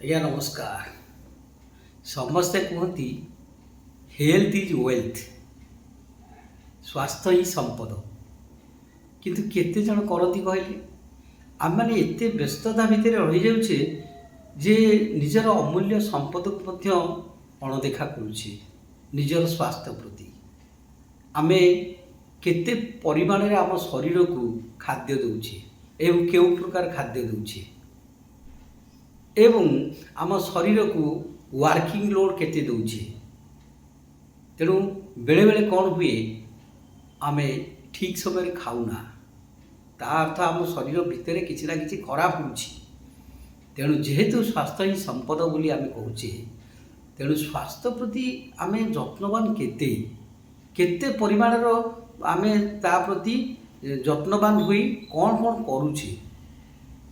ଆଜ୍ଞା ନମସ୍କାର। ସମସ୍ତେ କୁହନ୍ତି ହେଲ୍ଥ ଇଜ୍ ୱେଲ୍ଥ, ସ୍ୱାସ୍ଥ୍ୟ ହିଁ ସମ୍ପଦ। କିନ୍ତୁ କେତେ ଜଣ କରନ୍ତି କହିଲେ? ଆମେମାନେ ଏତେ ବ୍ୟସ୍ତତା ଭିତରେ ରହିଯାଉଛେ ଯେ ନିଜର ଅମୂଲ୍ୟ ସମ୍ପଦକୁ ମଧ୍ୟ ଅଣଦେଖା କରୁଛେ। ନିଜର ସ୍ୱାସ୍ଥ୍ୟ ପ୍ରତି ଆମେ କେତେ ପରିମାଣରେ ଆମ ଶରୀରକୁ ଖାଦ୍ୟ ଦେଉଛେ ଏବଂ କେଉଁ ପ୍ରକାର ଖାଦ୍ୟ ଦେଉଛେ ଏବଂ ଆମ ଶରୀରକୁ ୱାର୍କିଂ ଲୋଡ଼ କେତେ ଦେଉଛି। ତେଣୁ ବେଳେବେଳେ କ'ଣ ହୁଏ, ଆମେ ଠିକ୍ ସମୟରେ ଖାଉନା, ତା ଅର୍ଥ ଆମ ଶରୀର ଭିତରେ କିଛି ନା କିଛି ଖରାପ ହେଉଛି। ତେଣୁ ଯେହେତୁ ସ୍ୱାସ୍ଥ୍ୟ ହିଁ ସମ୍ପଦ ବୋଲି ଆମେ କହୁଛେ, ତେଣୁ ସ୍ୱାସ୍ଥ୍ୟ ପ୍ରତି ଆମେ ଯତ୍ନବାନ କେତେ କେତେ ପରିମାଣର ଆମେ ତା ପ୍ରତି ଯତ୍ନବାନ ହୋଇ କ'ଣ କ'ଣ କରୁଛେ,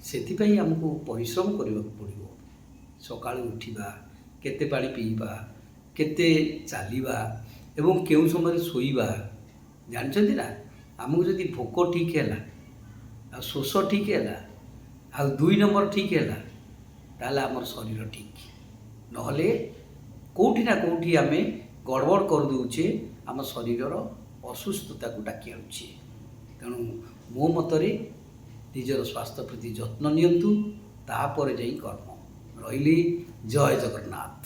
ସେଥିପାଇଁ ଆମକୁ ପରିଶ୍ରମ କରିବାକୁ ପଡ଼ିବ। ସକାଳୁ ଉଠିବା, କେତେ ପାଣି ପିଇବା, କେତେ ଚାଲିବା ଏବଂ କେଉଁ ସମୟରେ ଶୋଇବା। ଜାଣିଛନ୍ତି ନା, ଆମକୁ ଯଦି ଭୋକ ଠିକ୍ ହେଲା, ଆଉ ଶୋଷ ଠିକ୍ ହେଲା, ଆଉ 2 ନମ୍ବର ଠିକ୍ ହେଲା, ତାହେଲେ ଆମର ଶରୀର ଠିକ୍। ନହେଲେ କେଉଁଠି ନା କେଉଁଠି ଆମେ ଗଡ଼ବଡ଼ କରିଦେଉଛେ, ଆମ ଶରୀରର ଅସୁସ୍ଥତାକୁ ଡାକି ଆଣୁଛେ। ତେଣୁ ମୋ ମତରେ ନିଜର ସ୍ୱାସ୍ଥ୍ୟ ପ୍ରତି ଯତ୍ନ ନିଅନ୍ତୁ, ତାପରେ ଯାଇ କର୍ମ। ରହିଲି। ଜୟ ଜଗନ୍ନାଥ।